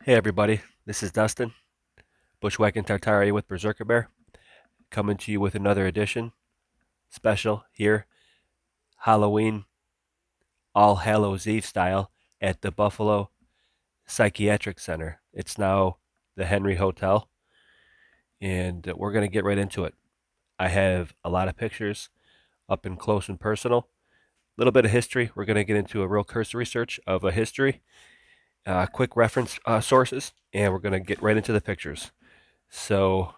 Hey everybody, this is Dustin, Bushwhacking Tartaria with Berserker Bear, coming to you with another edition, special here, Halloween, All Hallows Eve style, at the Buffalo Psychiatric Center. It's now the Henry Hotel, and we're going to get right into it. I have a lot of pictures up and close and personal, a little bit of history. We're going to get into a real cursory search of a history, quick reference sources, and we're going to get right into the pictures. So,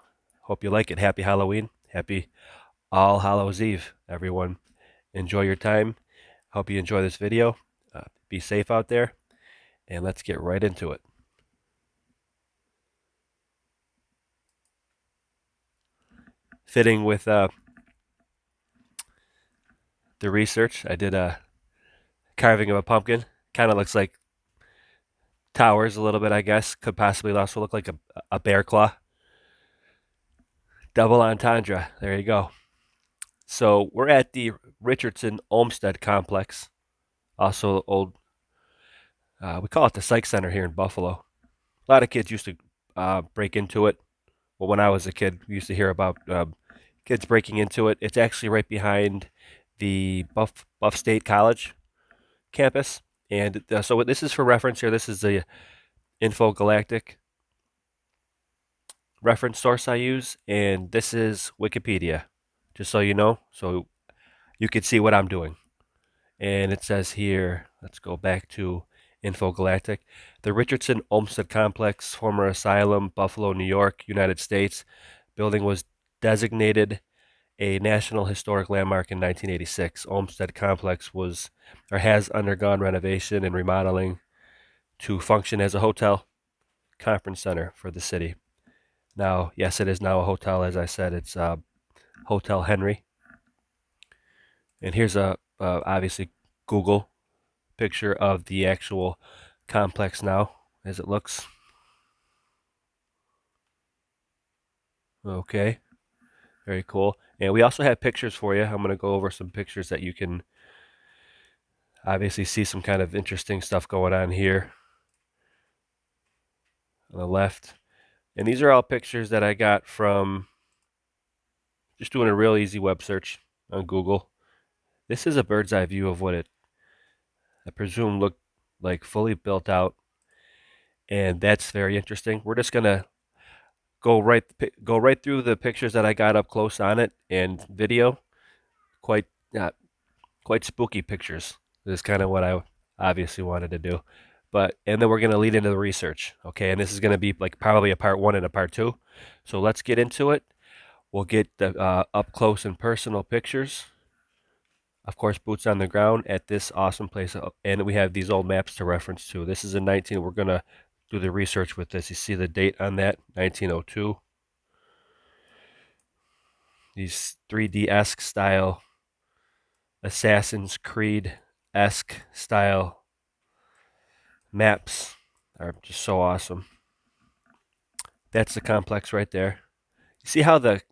hope you like it. Happy Halloween. Happy All Hallows Eve, everyone. Enjoy your time. Hope you enjoy this video. Be safe out there, and let's get right into it. Fitting with the research, I did a carving of a pumpkin. Kind of looks like towers a little bit, I guess. Could possibly also look like a bear claw. Double entendre. There you go. So we're at the Richardson Olmsted complex, also old. We call it the Psych Center here in Buffalo. A lot of kids used to break into it. Well, when I was a kid, we used to hear about kids breaking into it. It's actually right behind the Buff State College campus. And so this is for reference here. This is the Infogalactic reference source I use, and this is Wikipedia, just so you know, so you can see what I'm doing. And it says here, let's go back to Infogalactic. The Richardson Olmsted Complex, former asylum, Buffalo, New York, United States. Building was designated a National Historic Landmark in 1986. Olmsted Complex was or has undergone renovation and remodeling to function as a hotel conference center for the city. Now, yes, it is now a hotel. As I said, it's Hotel Henry. And here's a obviously Google picture of the actual complex now as it looks. Okay, very cool. And we also have pictures for you. I'm going to go over some pictures that you can obviously see some kind of interesting stuff going on here on the left. And these are all pictures that I got from just doing a real easy web search on Google. This is a bird's eye view of what it, I presume, looked like fully built out. And that's very interesting. We're just going to go right through the pictures that I got up close on it and video. Quite quite spooky pictures. This is kind of what I obviously wanted to do. And then we're going to lead into the research. Okay, and this is going to be like probably a part 1 and a part 2. So let's get into it. We'll get the up close and personal pictures. Of course, boots on the ground at this awesome place. And we have these old maps to reference to. This is in 19. We're going to do the research with this. You see the date on that, 1902. These 3D-esque style, Assassin's Creed-esque style maps are just so awesome. That's the complex right there. You see how the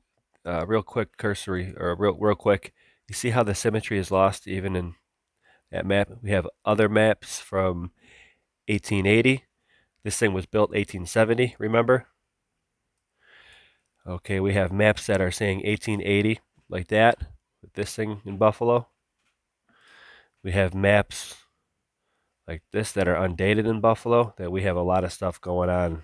real quick cursory, or real quick, you see how the symmetry is lost even in that map. We have other maps from 1880. This thing was built 1870, remember? Okay, we have maps that are saying 1880, like that, with this thing in Buffalo. We have maps like this that are undated in Buffalo, that we have a lot of stuff going on.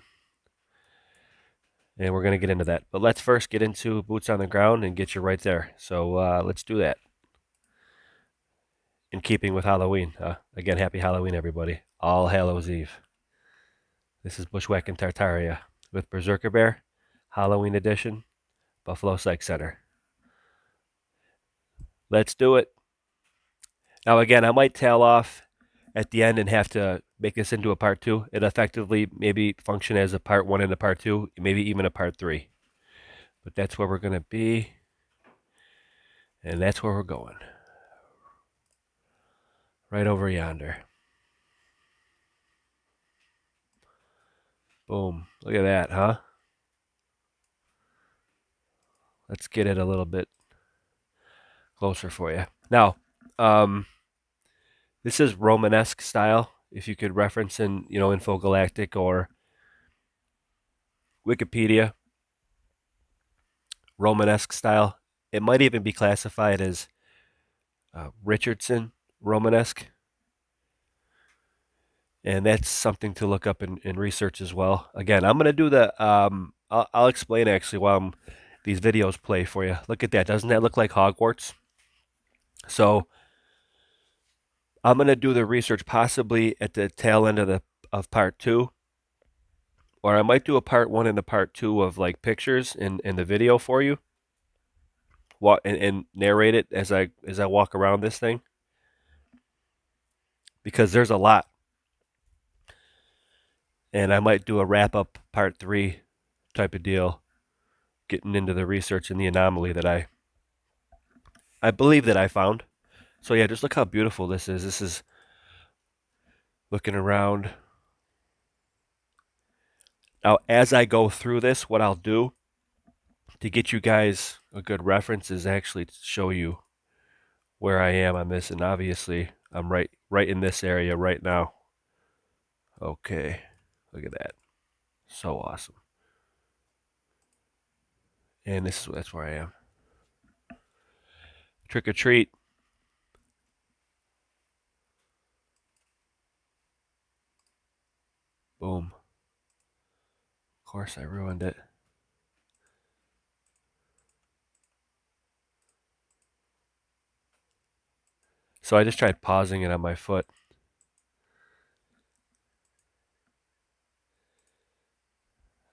And we're going to get into that. But let's first get into boots on the ground and get you right there. So let's do that. In keeping with Halloween. Again, happy Halloween, everybody. All Hallows Eve. This is Bushwhacking Tartaria with Berserker Bear, Halloween edition, Buffalo Psych Center. Let's do it. Now, again, I might tail off at the end and have to make this into a part 2. It effectively maybe function as a part 1 and a part 2, maybe even a part 3. But that's where we're going to be, and that's where we're going. Right over yonder. Boom. Look at that, huh? Let's get it a little bit closer for you. Now, this is Romanesque style. If you could reference in, Infogalactic or Wikipedia, Romanesque style. It might even be classified as Richardson Romanesque, and that's something to look up in research as well. Again, I'm going to do the, I'll explain actually while these videos play for you. Look at that. Doesn't that look like Hogwarts? So I'm going to do the research possibly at the tail end of part two, or I might do a part one and a part two of like pictures in the video for you. And narrate it as I walk around this thing, because there's a lot, and I might do a wrap up part three type of deal, getting into the research and the anomaly that I believe that I found. So yeah, just look how beautiful this is. This is looking around. Now, as I go through this, what I'll do to get you guys a good reference is actually to show you where I am on this, and obviously I'm right in this area right now. Okay, look at that. So awesome. And that's where I am. Trick or treat. Boom. Of course I ruined it. So I just tried pausing it on my foot.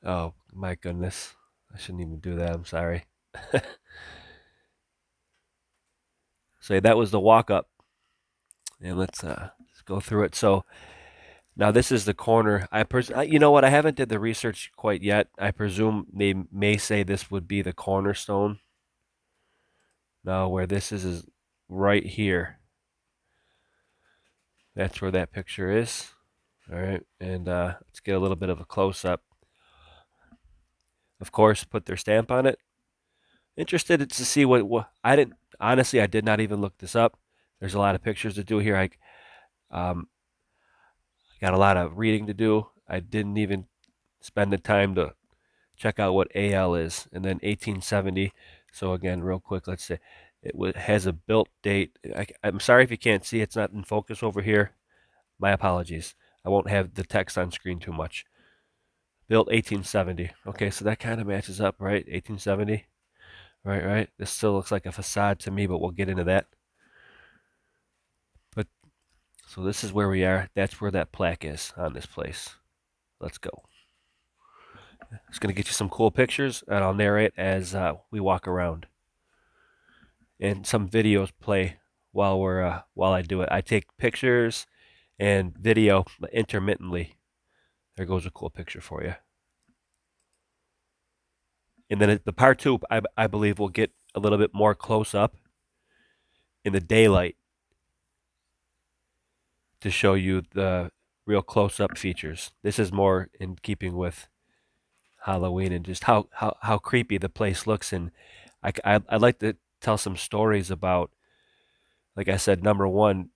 Oh my goodness. I shouldn't even do that. I'm sorry. So that was the walk up. And let's go through it. So now this is the corner. You know what? I haven't did the research quite yet. I presume they may say this would be the cornerstone. Now where this is right here. That's where that picture is. All right, and let's get a little bit of a close up. Of course, put their stamp on it. Interested to see what I didn't honestly. I did not even look this up. There's a lot of pictures to do here. Um, got a lot of reading to do. I didn't even spend the time to check out what AL is, and then 1870. So again, real quick, let's say has a built date. I'm sorry if you can't see. It's not in focus over here. My apologies. I won't have the text on screen too much. Built 1870. Okay, so that kind of matches up, right? 1870. Right, right. This still looks like a facade to me, but we'll get into that. But so this is where we are. That's where that plaque is on this place. Let's go. It's going to get you some cool pictures, and I'll narrate as we walk around. And some videos play while I do it. I take pictures and video intermittently. There goes a cool picture for you. And then the part two, I believe, will get a little bit more close up in the daylight to show you the real close up features. This is more in keeping with Halloween and just how creepy the place looks. And I'd like to tell some stories about, like I said, number one,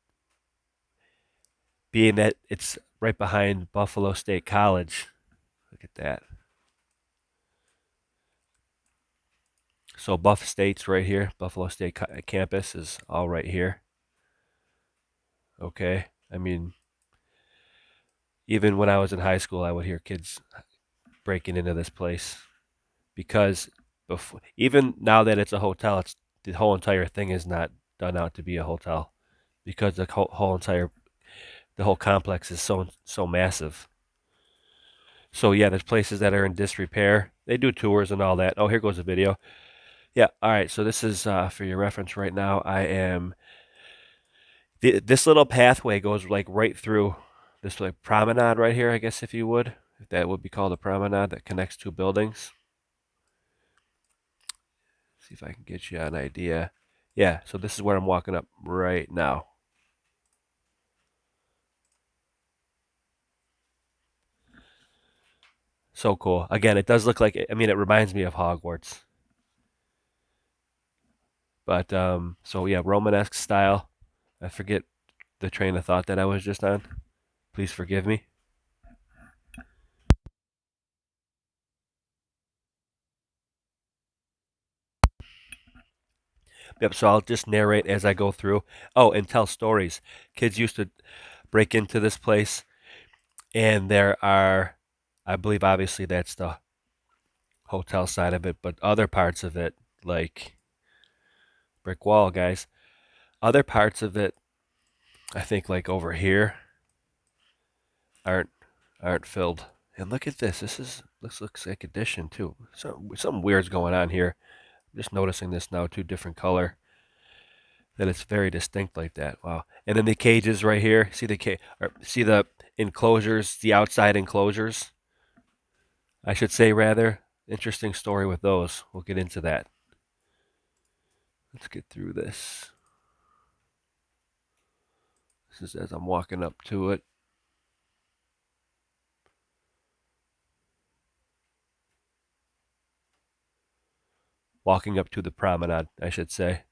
being that it's right behind Buffalo State College. Look at that. So Buff State's right here. Buffalo State campus is all right here. Okay. I mean, even when I was in high school, I would hear kids breaking into this place because before, even now that it's a hotel, it's the whole entire thing is not done out to be a hotel because the whole complex is so massive. So yeah, there's places that are in disrepair. They do tours and all that. Oh, here goes a video. Yeah, all right. So this is for your reference right now. This little pathway goes like right through this like promenade right here, I guess if you would, if that would be called a promenade that connects two buildings. See if I can get you an idea. Yeah, so this is where I'm walking up right now. So cool. Again, it does look like, I mean, it reminds me of Hogwarts. But so yeah, Romanesque style. I forget the train of thought that I was just on. Please forgive me. Yep, so I'll just narrate as I go through. Oh, and tell stories. Kids used to break into this place, and there are, I believe, obviously that's the hotel side of it, but other parts of it, like brick wall, guys. Other parts of it, I think, like over here, aren't aren't filled. And look at this. This looks like addition too. Something weird's going on here. I'm just noticing this now, two different color. That it's very distinct like that. Wow. And then the cages right here. See the see the enclosures, the outside enclosures. I should say rather. Interesting story with those. We'll get into that. Let's get through this. This is as I'm walking up to it. Walking up to the promenade, I should say.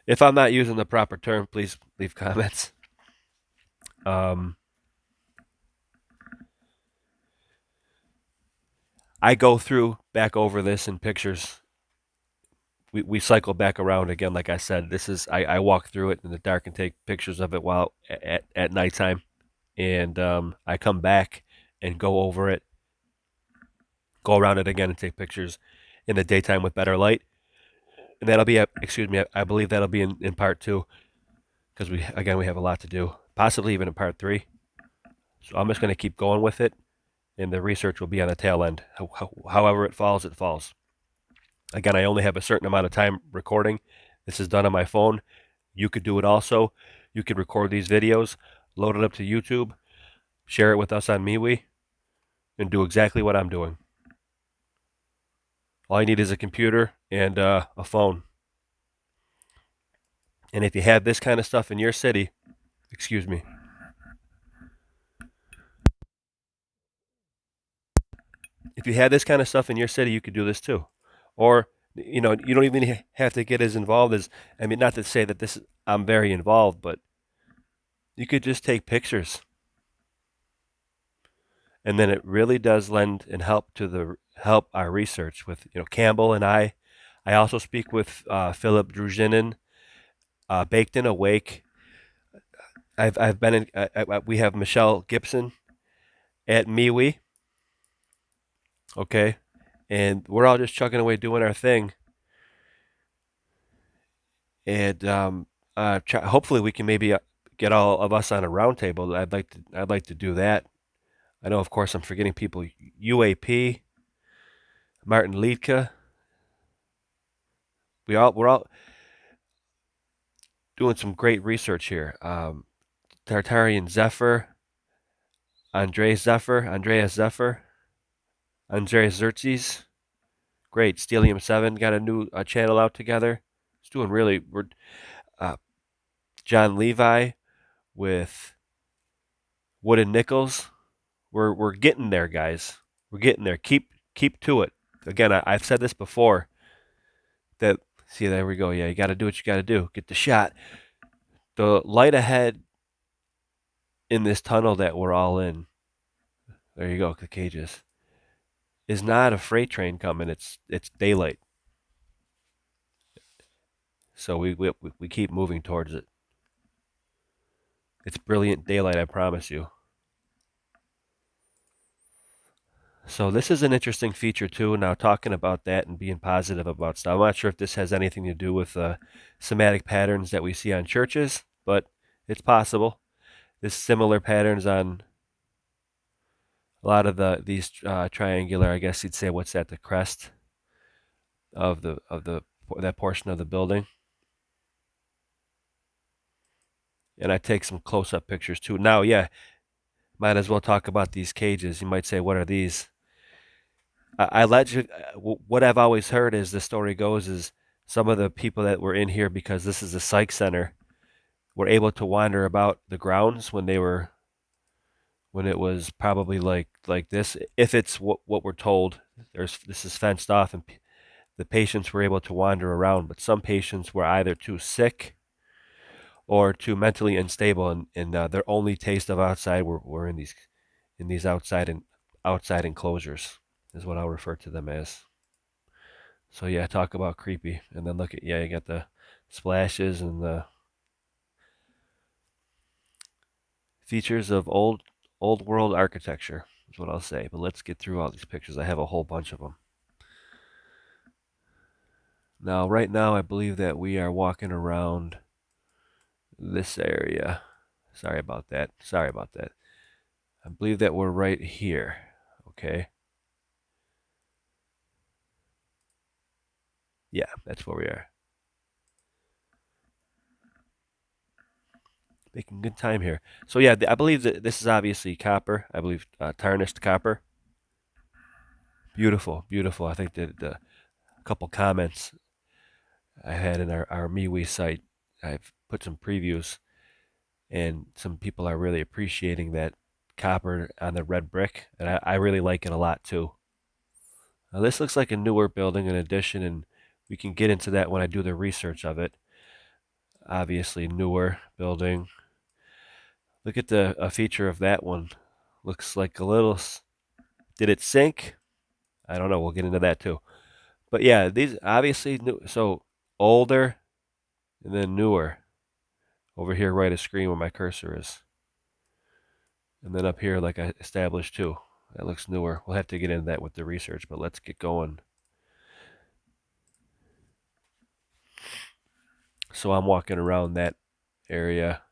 If I'm not using the proper term, please leave comments. I go through back over this in pictures. We cycle back around again, like I said. This is I walk through it in the dark and take pictures of it while at nighttime, and I come back and go over it, go around it again and take pictures in the daytime with better light. And that'll be excuse me, I believe that'll be in part two, because we have a lot to do, possibly even in part three. So I'm just going to keep going with it, and the research will be on the tail end. However it falls, it falls. Again, I only have a certain amount of time recording. This is done on my phone. You could do it also. You could record these videos, load it up to YouTube, share it with us on MeWe, and do exactly what I'm doing. All you need is a computer and a phone. And if you have this kind of stuff in your city, excuse me, if you had this kind of stuff in your city, you could do this too. Or, you know, you don't even have to get as involved as, I mean, not to say that this, I'm very involved, but you could just take pictures. And then it really does lend and help our research with, Campbell and I also speak with Philip Druzhinin, Baked and Awake. I've been in, we have Michelle Gibson at MeWe, okay? And we're all just chugging away doing our thing. And hopefully we can maybe get all of us on a roundtable. I'd like to do that. I know, of course, I'm forgetting people. UAP, Martin Liedke. We're all doing some great research here. Tartarian Zephyr, Andreas Zephyr, Andreas Zertzes. Great. Stelium 7 got a new channel out together. It's doing really. We're John Levi with Wood and Nichols. We're getting there, guys. We're getting there. Keep to it. Again, I've said this before. That see, there we go. Yeah, you got to do what you got to do. Get the shot. The light ahead in this tunnel that we're all in. There you go. The cages is not a freight train coming. It's daylight. So we keep moving towards it. It's brilliant daylight, I promise you. So this is an interesting feature too. Now talking about that and being positive about stuff. I'm not sure if this has anything to do with somatic patterns that we see on churches, but it's possible. There's similar patterns on a lot of these triangular. I guess you'd say, what's that? The crest of that portion of the building. And I take some close-up pictures too. Now, yeah, might as well talk about these cages. You might say, what are these? What I've always heard is the story goes is some of the people that were in here, because this is a psych center, were able to wander about the grounds when it was probably like this. If it's what we're told, this is fenced off, and the patients were able to wander around. But some patients were either too sick or too mentally unstable, and their only taste of outside were in these outside enclosures, is what I'll refer to them as. So yeah, talk about creepy. And then look at, yeah, you got splashes and the features of old world architecture is what I'll say. But let's get through all these pictures. I have a whole bunch of them. Now, right now, I believe that we are walking around this area. Sorry about that. Sorry about that. I believe that we're right here. Okay. Yeah, that's where we are. Making good time here. So yeah, I believe that this is obviously copper. I believe tarnished copper. Beautiful, beautiful. I think that a couple comments I had in our MeWe site, I've put some previews, and some people are really appreciating that copper on the red brick, and I really like it a lot too. Now this looks like a newer building, an addition, and we can get into that when I do the research of it. Obviously, newer building. Look at the a feature of that one. Looks like a little. Did it sink? I don't know. We'll get into that too. But yeah, these obviously new. So older and then newer. Over here, right of screen where my cursor is, and then up here, like I established too. That looks newer. We'll have to get into that with the research, but let's get going. So I'm walking around that area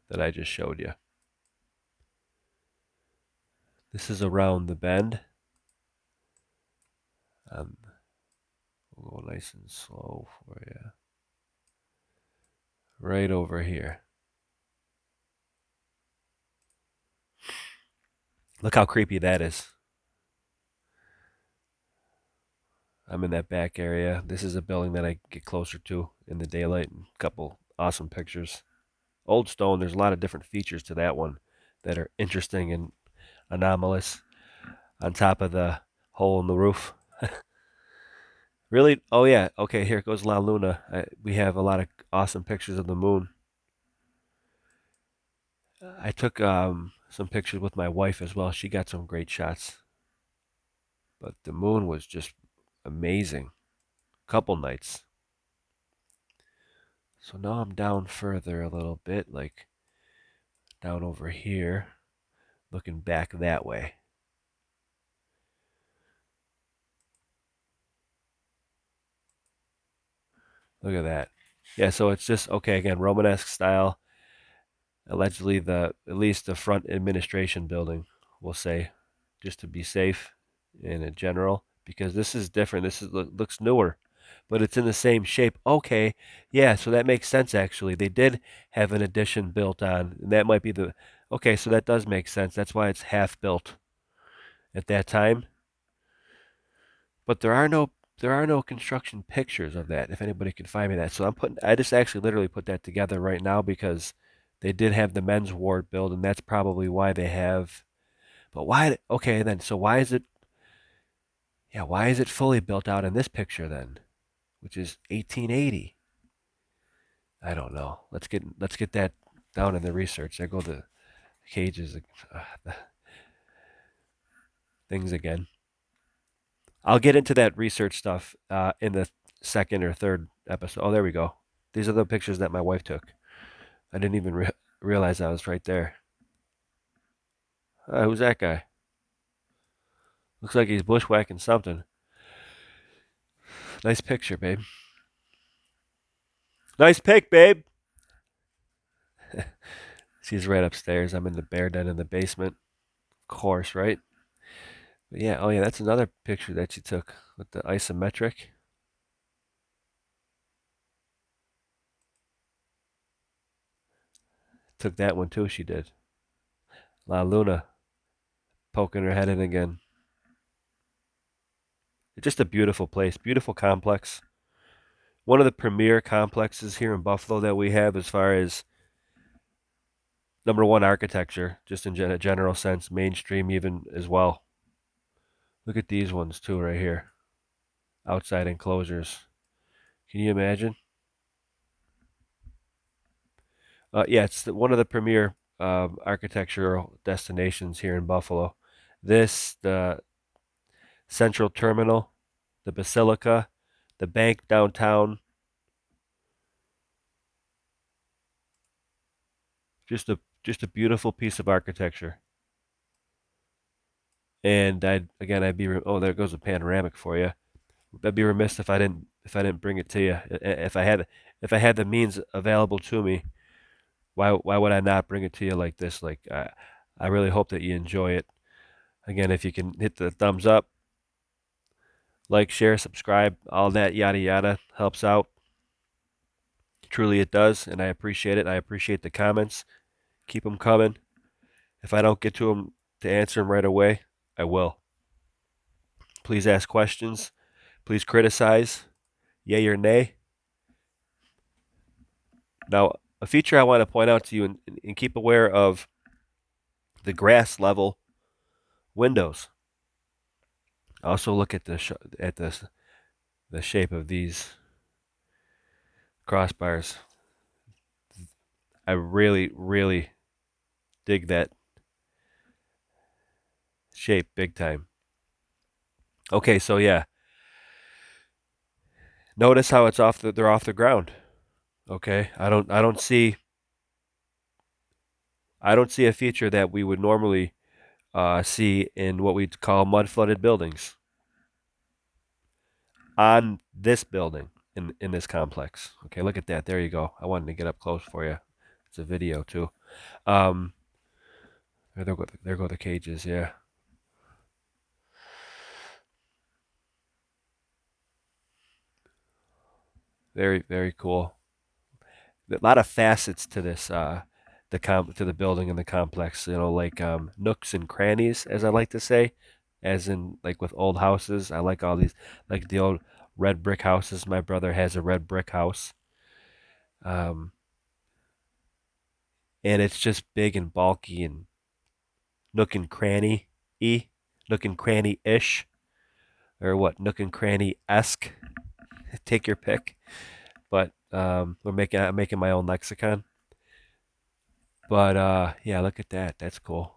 that I just showed you. This is around the bend. We'll go nice and slow for you. Right over here. Look how creepy that is. I'm in that back area. This is a building that I get closer to in the daylight. A couple awesome pictures. Old stone, there's a lot of different features to that one that are interesting and anomalous on top of the hole in the roof. Really? Oh, yeah. Okay, here goes La Luna. We have a lot of awesome pictures of the moon. I took some pictures with my wife as well. She got some great shots. But the moon was just amazing. Couple nights. So now I'm down further a little bit, like down over here, looking back that way. Look at that. Yeah, so it's just okay again, Romanesque style. Allegedly at least the front administration building, we'll say, just to be safe in general, because this is different. This looks newer, but it's in the same shape. Okay, yeah, so that makes sense actually. They did have an addition built on, and that might be the okay, so that does make sense. That's why it's half built at that time. But there are no construction pictures of that. If anybody can find me that, so I just actually literally put that together right now because they did have the men's ward build, and that's probably why they have. But why? Okay, then so why is it? Yeah, why is it fully built out in this picture then, which is 1880? I don't know. Let's get that down in the research. There go the cages, the things again. I'll get into that research stuff in the second or third episode. Oh, there we go. These are the pictures that my wife took. I didn't even realize I was right there. Who's that guy? Looks like he's bushwhacking something. Nice picture, babe. Nice pic, babe. She's right upstairs. I'm in the bear den in the basement. Of course, right? But yeah, oh yeah, that's another picture that she took with the isometric. Took that one too, she did. La Luna poking her head in again. It's just a beautiful place, beautiful complex. One of the premier complexes here in Buffalo that we have as far as number one architecture, just in a general sense, mainstream even as well. Look at these ones too right here. Outside enclosures. Can you imagine? Yeah, it's one of the premier architectural destinations here in Buffalo. The Central Terminal, the Basilica, the bank downtown, Just a beautiful piece of architecture. And I'd be oh, there goes a panoramic for you. I'd be remiss if I didn't bring it to you. If I had the means available to me, why would I not bring it to you like this? Like I really hope that you enjoy it. Again, if you can hit the thumbs up, like, share, subscribe, all that yada yada helps out. Truly it does, and I appreciate it. I appreciate the comments. Keep them coming. If I don't get to answer them right away, I will. Please ask questions. Please criticize. Yay or nay. Now, a feature I want to point out to you and keep aware of the grass level windows. Also look at the shape of these crossbars. I really dig that shape big time. Okay, so yeah, notice how they're off the ground. Okay, I don't see a feature that we would normally see in what we'd call mud flooded buildings on this building in this complex. Okay, look at that. There you go. I wanted to get up close for you. It's a video too. Um, there go the cages. Yeah, very cool. A lot of facets to this to the building and the complex. You know, like nooks and crannies, as I like to say, as in like with old houses. I like all these, like the old red brick houses. My brother has a red brick house, um, and it's just big and bulky and nook and nook and cranny ish, or what, nook and cranny esque. Take your pick. But I'm making my own lexicon. But yeah, look at that. That's cool.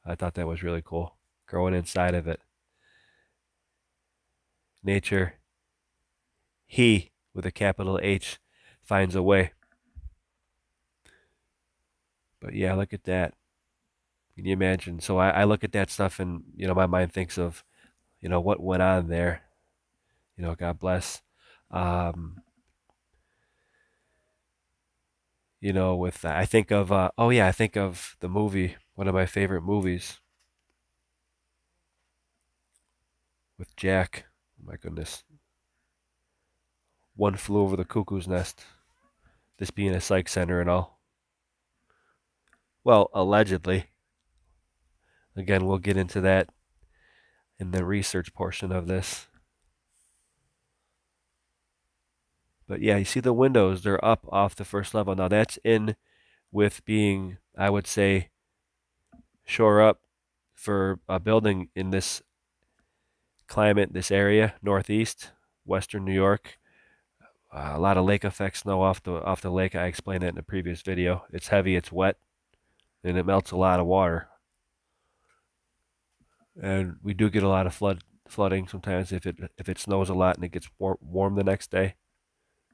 I thought that was really cool. Growing inside of it. Nature, he with a capital H, finds a way. But yeah, look at that. Can you imagine? So I look at that stuff and, my mind thinks of, what went on there. God bless. Um, with I think of oh yeah, I think of the movie, one of my favorite movies with Jack. Oh my goodness. One Flew Over the Cuckoo's Nest. This being a psych center and all. Well, allegedly. Again, we'll get into that in the research portion of this. But yeah, you see the windows, they're up off the first level. Now that's in with being, I would say, shore up for a building in this climate, this area, northeast, western New York. A lot of lake effect snow off the lake. I explained that in a previous video. It's heavy, it's wet, and it melts a lot of water. And we do get a lot of flooding sometimes if it snows a lot and it gets warm the next day.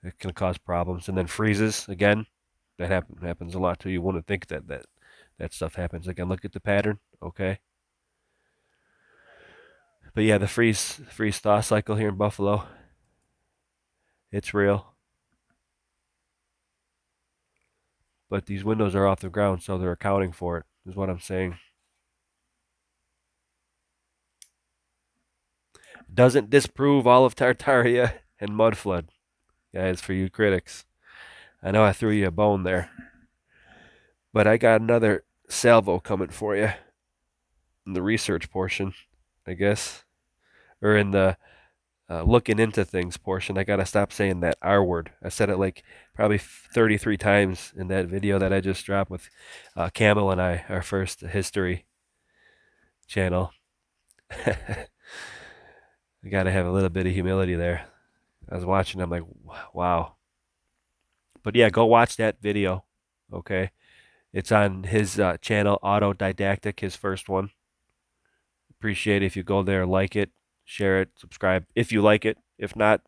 It can cause problems, and then freezes again. That happens a lot too. You wouldn't think that stuff happens again. Look at the pattern, okay? But yeah, the freeze thaw cycle here in Buffalo, it's real. But these windows are off the ground, so they're accounting for it, is what I'm saying. Doesn't disprove all of Tartaria and mud flood, guys, for you critics. I know I threw you a bone there, but I got another salvo coming for you in the research portion, I guess, or in the looking into things portion. I gotta stop saying that R word. I said it like probably 33 times in that video that I just dropped with Camel and I, our first history channel. I gotta have a little bit of humility there. I was watching, I'm like, wow. But yeah, go watch that video, okay? It's on his channel, Autodidactic, his first one. Appreciate it if you go there, like it, share it, subscribe if you like it. If not,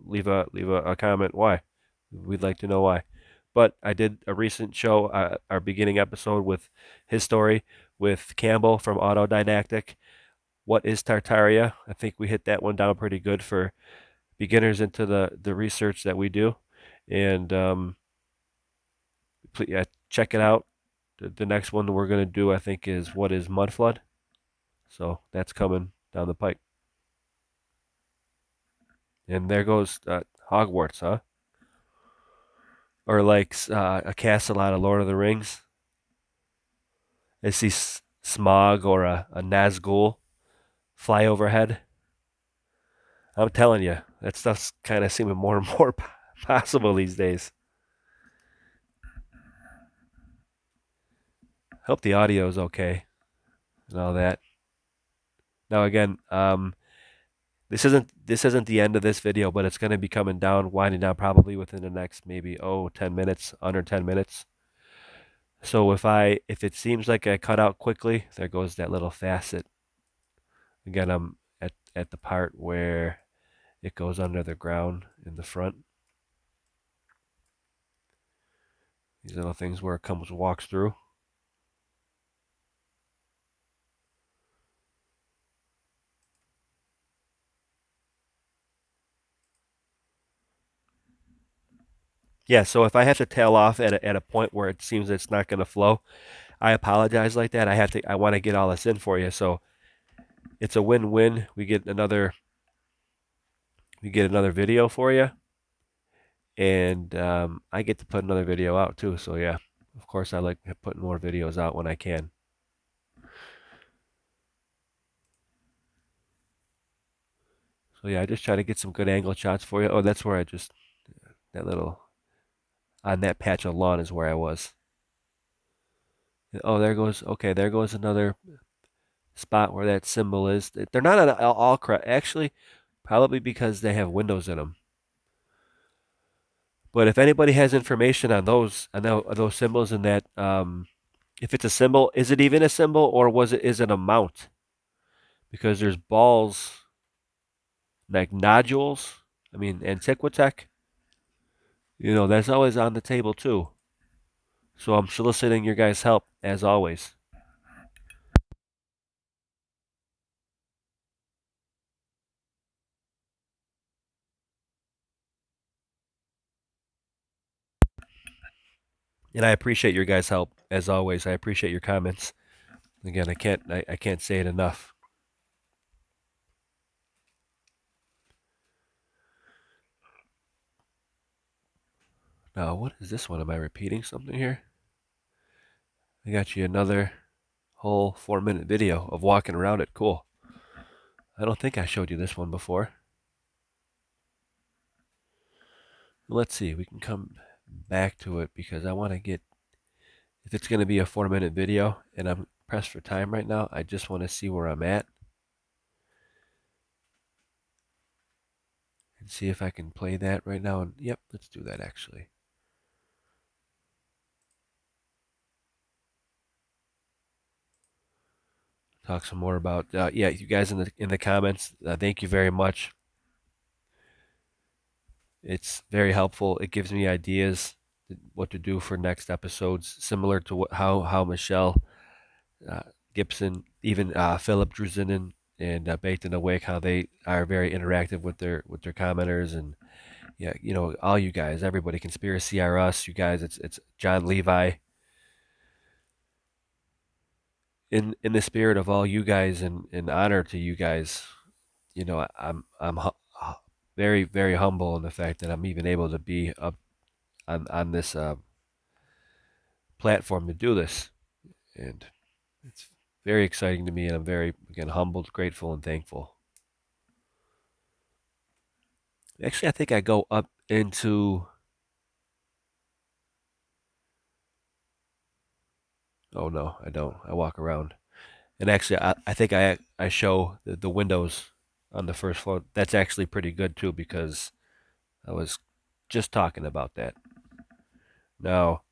leave a comment why. We'd like to know why. but I did a recent show, our beginning episode with his story with Campbell from Autodidactic. What is Tartaria? I think we hit that one down pretty good for beginners into the research that we do. And please, yeah, check it out. The next one we're going to do, I think, is what is mud flood. So that's coming down the pike. And there goes Hogwarts, huh? Or like a castle out of Lord of the Rings. I see Smog or a Nazgul fly overhead. I'm telling you, that stuff's kind of seeming more and more possible these days. Hope the audio is okay and all that. Now again, this isn't the end of this video, but it's going to be coming down, winding down probably within the next maybe 10 minutes, under 10 minutes. So if it seems like I cut out quickly, there goes that little facet. Again, I'm at the part where it goes under the ground in the front. These little things where it walks through. Yeah, so if I have to tail off at a point where it seems it's not going to flow, I apologize like that. I want to get all this in for you. So it's a win-win. We get another video for you, and I get to put another video out too. So yeah, of course I like putting more videos out when I can. So yeah, I just try to get some good angle shots for you. Oh, that's where that little on that patch of lawn is where I was. Oh, there goes another spot where that symbol is. They're not on all correct, actually, probably because they have windows in them. But if anybody has information on those symbols and that, if it's a symbol, is it even a symbol or is it a mount? Because there's balls like nodules. I mean, Antiquitech. That's always on the table too. So I'm soliciting your guys' help as always. And I appreciate your guys' help as always. I appreciate your comments. Again, I can't say it enough. Now, what is this one? Am I repeating something here? I got you another whole 4-minute video of walking around it. Cool. I don't think I showed you this one before. Let's see. We can come back to it because I want to get, if it's going to be a 4-minute video and I'm pressed for time right now, I just want to see where I'm at and see if I can play that right now. And yep, let's do that actually. Talk some more about yeah, you guys in the comments. Thank you very much. It's very helpful. It gives me ideas what to do for next episodes, similar to how Michelle uh, Gibson, even Philip Druzinen and Baked and Awake, how they are very interactive with their commenters, and yeah, all you guys, everybody, Conspiracy R Us, you guys, it's John Levi. In the spirit of all you guys and in honor to you guys, I'm very very humble in the fact that I'm even able to be up on this platform to do this, and it's very exciting to me, and I'm very again humbled, grateful, and thankful. Actually, I think I go up into. Oh no, I don't. I walk around, and actually, I think I show the windows on the first floor. That's actually pretty good too because I was just talking about that. Now,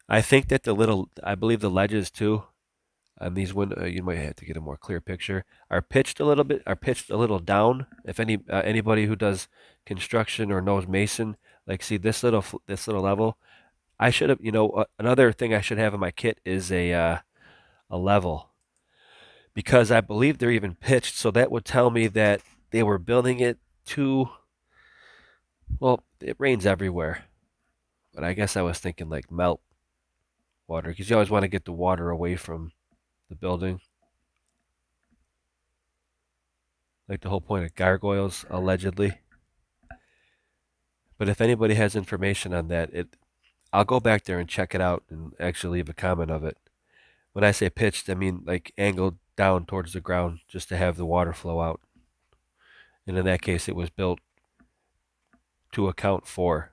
I think that I believe the ledges too. on these windows, you might have to get a more clear picture, are pitched a little bit, are pitched a little down. If anybody who does construction or knows mason, like see this little level, I should have, another thing I should have in my kit is a level, because I believe they're even pitched, so that would tell me that they were building it to, well, it rains everywhere, but I guess I was thinking like melt water, because you always want to get the water away from the building. Like the whole point of gargoyles, allegedly. But if anybody has information on that, I'll go back there and check it out and actually leave a comment of it. When I say pitched, I mean like angled down towards the ground just to have the water flow out. And in that case, it was built to account for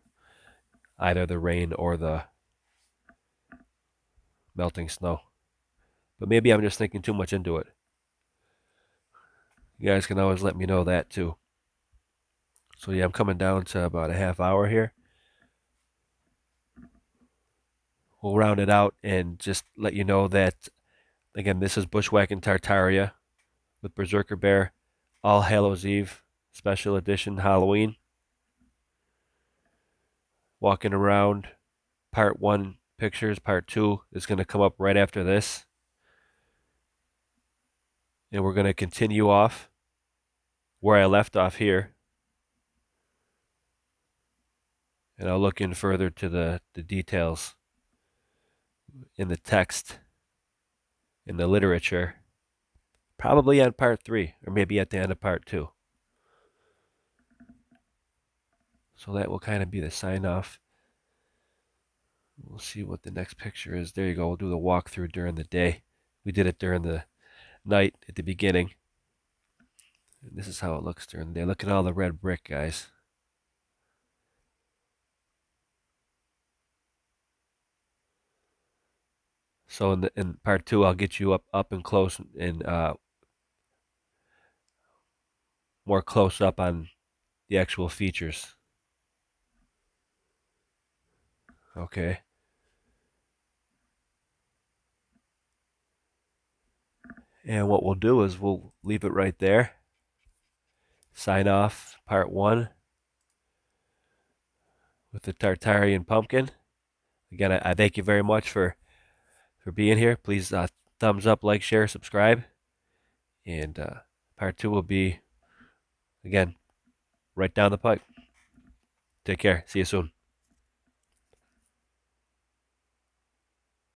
either the rain or the melting snow. But maybe I'm just thinking too much into it. You guys can always let me know that too. So yeah, I'm coming down to about a half hour here. We'll round it out and just let you know that, again, this is Bushwhacking Tartaria with Berserker Bear, All Hallows Eve, special edition Halloween. Walking around, part 1 pictures, part 2 is going to come up right after this. And we're going to continue off where I left off here. And I'll look in further to the details in the text, in the literature, probably on part 3, or maybe at the end of part 2. So that will kind of be the sign off. We'll see what the next picture is. There you go. We'll do the walkthrough during the day. We did it during the night at the beginning. And this is how it looks during the day. Look at all the red brick, guys. So in part 2, I'll get you up and close and more close up on the actual features. Okay. And what we'll do is we'll leave it right there. Sign off part 1 with the Tartarian pumpkin. Again, I thank you very much for being here. Please thumbs up, like, share, subscribe. And part 2 will be, again, right down the pipe. Take care. See you soon.